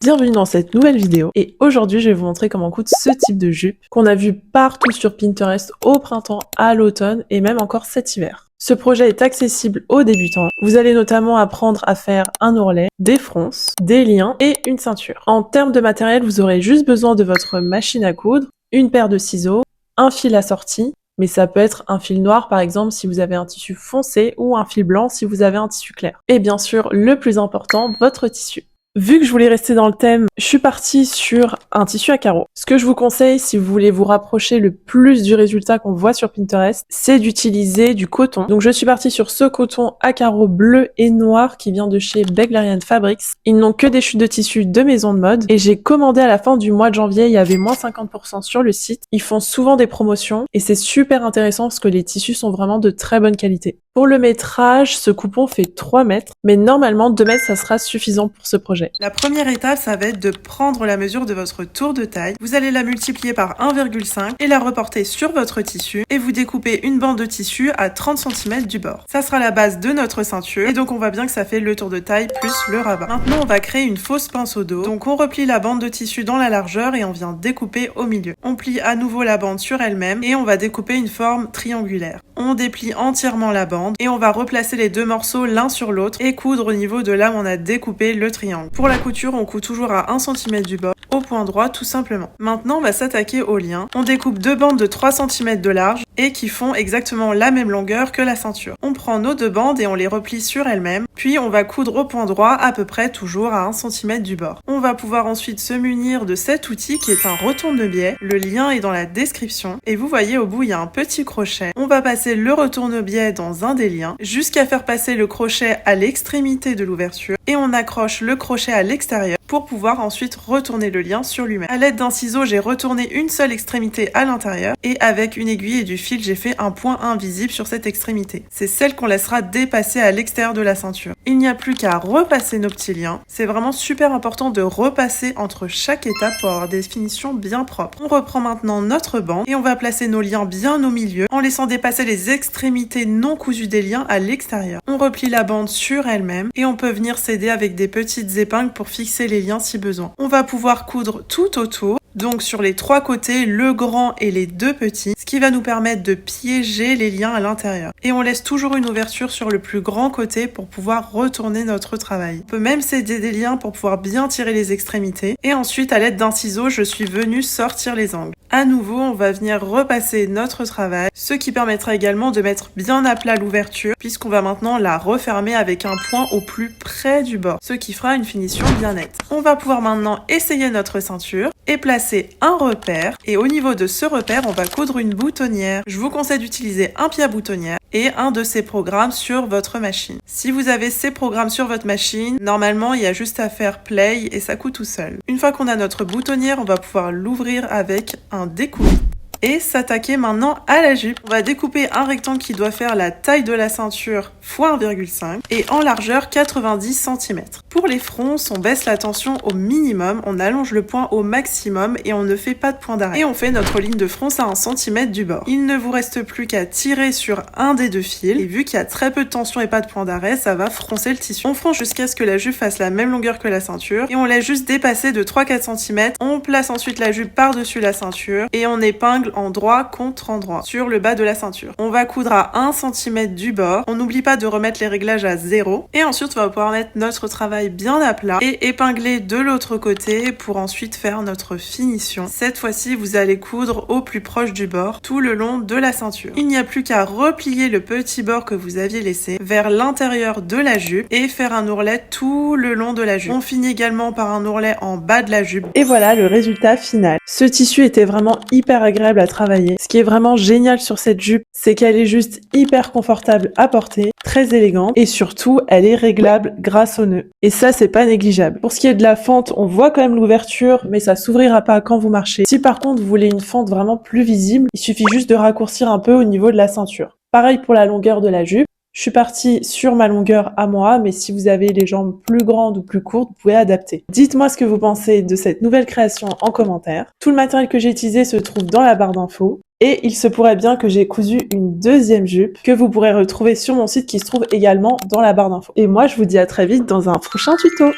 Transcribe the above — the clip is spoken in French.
Bienvenue dans cette nouvelle vidéo et aujourd'hui je vais vous montrer comment coudre ce type de jupe qu'on a vu partout sur Pinterest au printemps, à l'automne et même encore cet hiver. Ce projet est accessible aux débutants. Vous allez notamment apprendre à faire un ourlet, des fronces, des liens et une ceinture. En termes de matériel, vous aurez juste besoin de votre machine à coudre, une paire de ciseaux, un fil assorti, mais ça peut être un fil noir par exemple si vous avez un tissu foncé ou un fil blanc si vous avez un tissu clair. Et bien sûr, le plus important, votre tissu. Vu que je voulais rester dans le thème, je suis partie sur un tissu à carreaux. Ce que je vous conseille, si vous voulez vous rapprocher le plus du résultat qu'on voit sur Pinterest, c'est d'utiliser du coton. Donc je suis partie sur ce coton à carreaux bleu et noir qui vient de chez Beglarian Fabrics. Ils n'ont que des chutes de tissu de maison de mode et j'ai commandé à la fin du mois de janvier, il y avait moins 50% sur le site. Ils font souvent des promotions et c'est super intéressant parce que les tissus sont vraiment de très bonne qualité. Pour le métrage, ce coupon fait 3 mètres, mais normalement 2 mètres ça sera suffisant pour ce projet. La première étape, ça va être de prendre la mesure de votre tour de taille. Vous allez la multiplier par 1,5 et la reporter sur votre tissu et vous découpez une bande de tissu à 30 cm du bord. Ça sera la base de notre ceinture et donc on voit bien que ça fait le tour de taille plus le rabat. Maintenant, on va créer une fausse pince au dos. Donc on replie la bande de tissu dans la largeur et on vient découper au milieu. On plie à nouveau la bande sur elle-même et on va découper une forme triangulaire. On déplie entièrement la bande et on va replacer les deux morceaux l'un sur l'autre et coudre au niveau de là où on a découpé le triangle. Pour la couture, on coud toujours à 1 cm du bord, au point droit tout simplement. Maintenant, on va s'attaquer au lien. On découpe deux bandes de 3 cm de large et qui font exactement la même longueur que la ceinture. On prend nos deux bandes et on les replie sur elles-mêmes, puis on va coudre au point droit à peu près toujours à 1 cm du bord. On va pouvoir ensuite se munir de cet outil qui est un retourne-biais. Le lien est dans la description et vous voyez au bout il y a un petit crochet. On va passer le retourne-biais dans un des liens jusqu'à faire passer le crochet à l'extrémité de l'ouverture et on accroche le crochet à l'extérieur pour pouvoir ensuite retourner le lien sur lui-même. À l'aide d'un ciseau, j'ai retourné une seule extrémité à l'intérieur et avec une aiguille et du fil, j'ai fait un point invisible sur cette extrémité. C'est celle qu'on laissera dépasser à l'extérieur de la ceinture. Il n'y a plus qu'à repasser nos petits liens. C'est vraiment super important de repasser entre chaque étape pour avoir des finitions bien propres. On reprend maintenant notre bande et on va placer nos liens bien au milieu en laissant dépasser les extrémités non cousues des liens à l'extérieur. On replie la bande sur elle-même et on peut venir s'aider avec des petites épingles pour fixer les liens si besoin. On va pouvoir coudre tout autour, donc sur les 3 côtés, le grand et les 2 petits, ce qui va nous permettre de piéger les liens à l'intérieur. Et on laisse toujours une ouverture sur le plus grand côté pour pouvoir retourner notre travail. On peut même s'aider des liens pour pouvoir bien tirer les extrémités. Et ensuite, à l'aide d'un ciseau, je suis venue sortir les angles. À nouveau, on va venir repasser notre travail, ce qui permettra également de mettre bien à plat l'ouverture, puisqu'on va maintenant la refermer avec un point au plus près du bord, ce qui fera une finition bien nette. On va pouvoir maintenant essayer notre ceinture et placer un repère. Et au niveau de ce repère, on va coudre une boutonnière. Je vous conseille d'utiliser un pied à boutonnière et un de ces programmes sur votre machine. Si vous avez ces programmes sur votre machine, normalement, il y a juste à faire play et ça coud tout seul. Une fois qu'on a notre boutonnière, on va pouvoir l'ouvrir avec un découpe et s'attaquer maintenant à la jupe. On va découper un rectangle qui doit faire la taille de la ceinture x 1,5 et en largeur 90 cm. Pour les fronces, on baisse la tension au minimum, on allonge le point au maximum et on ne fait pas de point d'arrêt. Et on fait notre ligne de fronce à 1 cm du bord. Il ne vous reste plus qu'à tirer sur un des 2 fils et vu qu'il y a très peu de tension et pas de point d'arrêt, ça va froncer le tissu. On fronce jusqu'à ce que la jupe fasse la même longueur que la ceinture et on laisse juste dépasser de 3-4 cm. On place ensuite la jupe par-dessus la ceinture et on épingle endroit contre endroit sur le bas de la ceinture. On va coudre à 1 cm du bord. On n'oublie pas de remettre les réglages à 0 et ensuite on va pouvoir mettre notre travail bien à plat et épingler de l'autre côté pour ensuite faire notre finition. Cette fois-ci, vous allez coudre au plus proche du bord tout le long de la ceinture. Il n'y a plus qu'à replier le petit bord que vous aviez laissé vers l'intérieur de la jupe et faire un ourlet tout le long de la jupe. On finit également par un ourlet en bas de la jupe. Et voilà le résultat final. Ce tissu était vraiment hyper agréable à travailler. Ce qui est vraiment génial sur cette jupe, c'est qu'elle est juste hyper confortable à porter, très élégante et surtout, elle est réglable grâce au nœud. Et ça, c'est pas négligeable. Pour ce qui est de la fente, on voit quand même l'ouverture, mais ça s'ouvrira pas quand vous marchez. Si par contre, vous voulez une fente vraiment plus visible, il suffit juste de raccourcir un peu au niveau de la ceinture. Pareil pour la longueur de la jupe. Je suis partie sur ma longueur à moi, mais si vous avez les jambes plus grandes ou plus courtes, vous pouvez adapter. Dites-moi ce que vous pensez de cette nouvelle création en commentaire. Tout le matériel que j'ai utilisé se trouve dans la barre d'infos. Et il se pourrait bien que j'ai cousu une deuxième jupe que vous pourrez retrouver sur mon site qui se trouve également dans la barre d'infos. Et moi, je vous dis à très vite dans un prochain tuto.